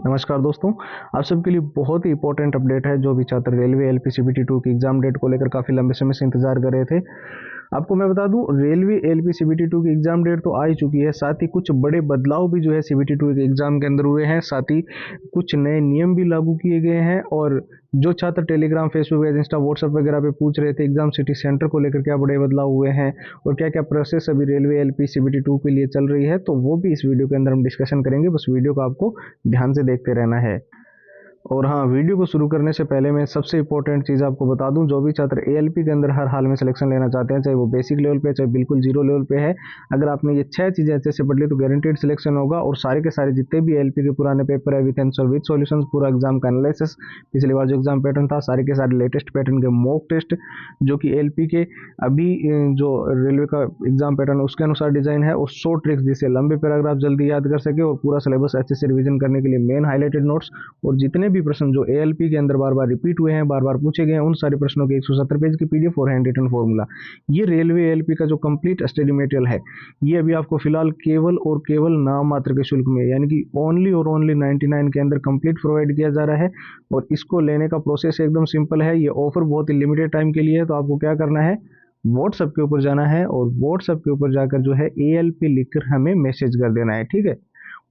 नमस्कार दोस्तों, आप सबके लिए बहुत ही इंपॉर्टेंट अपडेट है। जो भी छात्र रेलवे एलपीसीबीटी 2 की एग्जाम डेट को लेकर काफ़ी लंबे समय से इंतजार कर रहे थे, आपको मैं बता दूं रेलवे एलपीसीबीटी 2 की एग्जाम डेट तो आ ही चुकी है। साथ ही कुछ बड़े बदलाव भी जो है सीबीटी 2 के एग्जाम के अंदर हुए हैं। साथ ही कुछ नए नियम भी लागू किए गए हैं। और जो छात्र टेलीग्राम, फेसबुक, इंस्टा, व्हाट्सएप वगैरह पे पूछ रहे थे एग्जाम सिटी सेंटर को लेकर क्या बड़े बदलाव हुए हैं और क्या क्या प्रोसेस अभी रेलवे एलपीसीबीटी 2 के लिए चल रही है, तो वो भी इस वीडियो के अंदर हम डिस्कशन करेंगे। बस वीडियो को आपको ध्यान से देखते रहना है। और हाँ, वीडियो को शुरू करने से पहले मैं सबसे इंपॉर्टेंट चीज़ आपको बता दूं, जो भी छात्र एएलपी के अंदर हर हाल में सिलेक्शन लेना चाहते हैं, चाहे वो बेसिक लेवल पे चाहे बिल्कुल जीरो लेवल पे है, अगर आपने ये 6 चीज़ें अच्छे से पढ़ ली तो गारंटीड सिलेक्शन होगा। और सारे के सारे जितने भी एएलपी के पुराने पेपर है विथ आंसर विथ सॉल्यूशंस, पूरा एग्जाम का एनालिसिस, पिछली बार जो एग्जाम पैटर्न था, सारे के सारे लेटेस्ट पैटर्न के मॉक टेस्ट जो कि एएलपी के अभी जो रेलवे का एग्जाम पैटर्न है उसके अनुसार डिजाइन है, और 100 ट्रिक्स जिससे लंबे पैराग्राफ जल्दी याद कर सके और पूरा सिलेबस अच्छे से रिविजन करने के लिए मेन हाईलाइटेड नोट्स, और जितने भी प्रश्न जो एएलपी के अंदर बार बार रिपीट हुए हैं, बार बार पूछे गए हैं, उन सारे प्रश्नों के 170 पेज की पीडीएफ और हैंड रिटन फॉर्मूला। ये रेलवे एएलपी का जो कंप्लीट स्टडी मटेरियल है, ये अभी आपको फिलहाल केवल और केवल नाम मात्र के शुल्क में, यानी कि ओनली और ओनली 99 के अंदर कंप्लीट प्रोवाइड किया जा रहा है। और इसको लेने का प्रोसेस एकदम सिंपल है। ये ऑफर बहुत ही लिमिटेड टाइम के लिए है। तो आपको क्या करना है, व्हाट्सएप के ऊपर जाना है और व्हाट्सएप के ऊपर जाकर जो है एएलपी लिखकर हमें मैसेज कर देना है। ठीक है,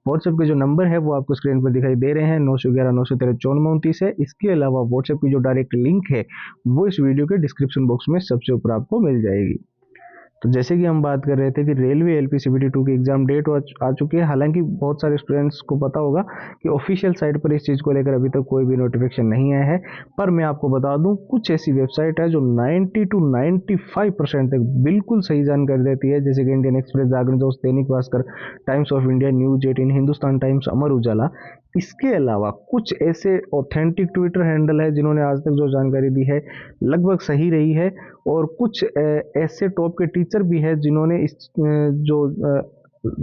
व्हाट्सएप के जो नंबर है वो आपको स्क्रीन पर दिखाई दे रहे हैं, 911 913 9429 है। इसके अलावा व्हाट्सएप की जो डायरेक्ट लिंक है वो इस वीडियो के डिस्क्रिप्शन बॉक्स में सबसे ऊपर आपको मिल जाएगी। तो जैसे कि हम बात कर रहे थे कि रेलवे एलपीसीबीटी 2 की एग्जाम डेट आ चुकी है। हालांकि बहुत सारे स्टूडेंट्स को पता होगा कि ऑफिशियल साइट पर इस चीज़ को लेकर अभी तक कोई भी नोटिफिकेशन नहीं आया है, पर मैं आपको बता दूं कुछ ऐसी वेबसाइट है जो 90 to 95% तक बिल्कुल सही जानकारी देती है, जैसे कि इंडियन एक्सप्रेस, जागरण दोस्त, Dainik Bhaskar, Times of India, News 18, Hindustan Times, Amar Ujala. इसके अलावा कुछ ऐसे ऑथेंटिक ट्विटर हैंडल है जिन्होंने आज तक जो जानकारी दी है लगभग सही रही है, और कुछ ऐसे टॉप के टीचर भी हैं जिन्होंने इस जो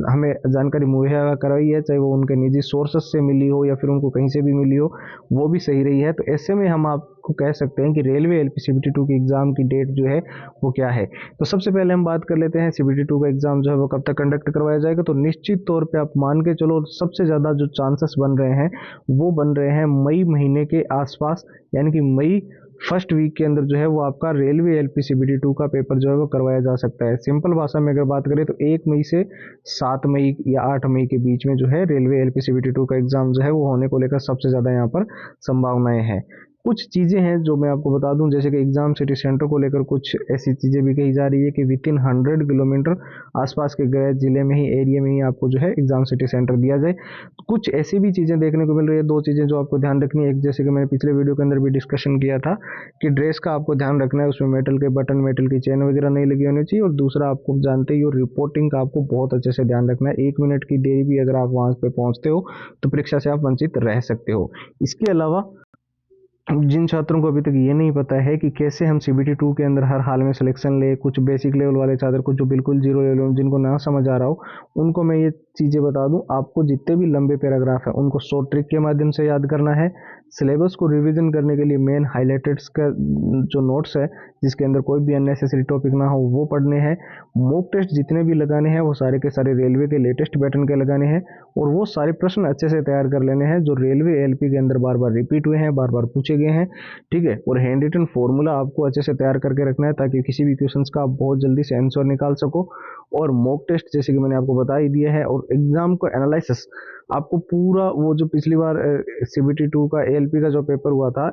हमें जानकारी मुहैया कराई है, चाहे वो उनके निजी सोर्सेस से मिली हो या फिर उनको कहीं से भी मिली हो, वो भी सही रही है। तो ऐसे में हम आपको कह सकते हैं कि रेलवे एलपीसीबीटी 2 की एग्जाम की डेट जो है वो क्या है। तो सबसे पहले हम बात कर लेते हैं सीबीटी 2 का एग्जाम जो है वो कब तक कंडक्ट करवाया जाएगा। तो निश्चित तौर पे आप मान के चलो, सबसे ज़्यादा जो चांसेस बन रहे हैं वो बन रहे हैं मई महीने के आसपास, यानी कि मई फर्स्ट वीक के अंदर जो है वो आपका रेलवे एलपीसीबीटी 2 का पेपर जो है वो करवाया जा सकता है। सिंपल भाषा में अगर बात करें तो 1 मई से 7 मई या 8 मई के बीच में जो है रेलवे एलपीसीबीटी 2 का एग्जाम जो है वो होने को लेकर सबसे ज़्यादा यहाँ पर संभावनाएं हैं। कुछ चीज़ें हैं जो मैं आपको बता दूं, जैसे कि एग्जाम सिटी सेंटर को लेकर कुछ ऐसी चीज़ें भी कही जा रही है कि विद इन 100 किलोमीटर आसपास के गए जिले में ही, एरिया में ही आपको जो है एग्जाम सिटी सेंटर दिया जाए। कुछ ऐसी भी चीज़ें देखने को मिल रही है। दो चीज़ें जो आपको ध्यान रखनी है, एक जैसे कि मैंने पिछले वीडियो के अंदर भी डिस्कशन किया था कि ड्रेस का आपको ध्यान रखना है, उसमें मेटल के बटन, मेटल की चेन वगैरह नहीं लगी होनी चाहिए। और दूसरा, आपको जानते ही हो, रिपोर्टिंग का आपको बहुत अच्छे से ध्यान रखना है। 1 मिनट की देरी भी अगर आप वहाँ पे पहुँचते हो तो परीक्षा से आप वंचित रह सकते हो। इसके अलावा जिन छात्रों को अभी तक ये नहीं पता है कि कैसे हम सीबीटी 2 के अंदर हर हाल में सिलेक्शन ले, कुछ बेसिक लेवल वाले छात्र को जो बिल्कुल जीरो लेवल, जिनको ना समझ आ रहा हो, उनको मैं ये चीज़ें बता दूं। आपको जितने भी लंबे पैराग्राफ है उनको शॉर्ट ट्रिक के माध्यम से याद करना है। सिलेबस को रिवीजन करने के लिए मेन हाईलाइटेड्स का जो नोट्स है जिसके अंदर कोई भी अननेसेसरी टॉपिक ना हो वो पढ़ने हैं। मॉक टेस्ट जितने भी लगाने हैं वो सारे के सारे रेलवे के लेटेस्ट पैटर्न के लगाने हैं, और वो सारे प्रश्न अच्छे से तैयार कर लेने हैं जो रेलवे एलपी के अंदर बार बार रिपीट हुए हैं, बार बार पूछे गए हैं। ठीक है, और हैंड रिटन फॉर्मूला आपको अच्छे से तैयार करके रखना है ताकि किसी भी क्वेश्चन का आप बहुत जल्दी से आंसर निकाल सको। और मॉक टेस्ट जैसे कि मैंने आपको बता ही दिया है, और एग्जाम को एनालिसिस आपको पूरा वो जो पिछली बार सीबीटी 2 का एएलपी का जो पेपर हुआ था,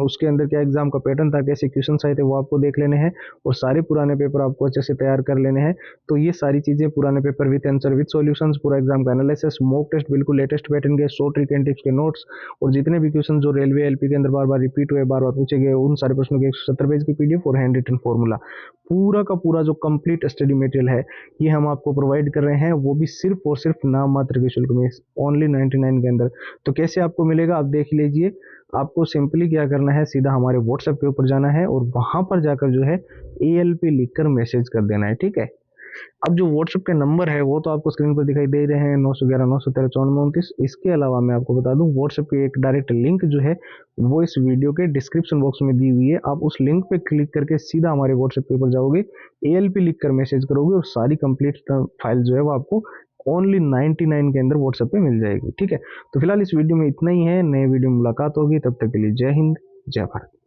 उसके अंदर क्या एग्जाम का पैटर्न था, कैसे क्वेश्चन आए थे, वो आपको देख लेने हैं। और सारे पुराने पेपर आपको अच्छे से तैयार कर लेने हैं। तो ये सारी चीज़ें, पुराने paper with answer with solutions, पूरा एग्जाम का एनालिसिस, मॉक टेस्ट बिल्कुल लेटेस्ट पैटर्न के, 100 ट्रिक एंड टिप्स के नोट्स, और जितने भी क्वेश्चन जो रेलवे एलपी के अंदर बार बार रिपीट हुए, बार बार पूछे गए, उन सारे प्रश्नों के 170 पेज की पीडीएफ और हैंड रिटन फॉर्मूला, पूरा का पूरा जो कंप्लीट स्टडी मटेरियल है ये हम आपको प्रोवाइड कर रहे हैं, वो भी सिर्फ और सिर्फ नाम मात्र के शुल्क में, ओनली 99 के अंदर। तो कैसे आपको मिलेगा आप देख लीजिए। आपको सिंपली क्या करना है, सीधा हमारे व्हाट्सएप के ऊपर जाना है और वहां पर जाकर जो है एएलपी लिखकर मैसेज कर देना है। ठीक है, अब जो व्हाट्सएप के नंबर है वो तो आपको स्क्रीन पर दिखाई दे रहे हैं, 911 913 9429। इसके अलावा मैं आपको बता दूं, व्हाट्सएप की एक डायरेक्ट लिंक जो है वो इस वीडियो के डिस्क्रिप्शन बॉक्स में दी हुई है। आप उस लिंक पे क्लिक करके सीधा हमारे व्हाट्सएप के ऊपर जाओगे, एएलपी लिखकर मैसेज करोगे और सारी कंप्लीट फाइल जो है वो आपको ओनली 99 के अंदर व्हाट्सएप पे मिल जाएगी। ठीक है, तो फिलहाल इस वीडियो में इतना ही है, नए वीडियो में मुलाकात होगी, तब तक के लिए जय हिंद जय भारत।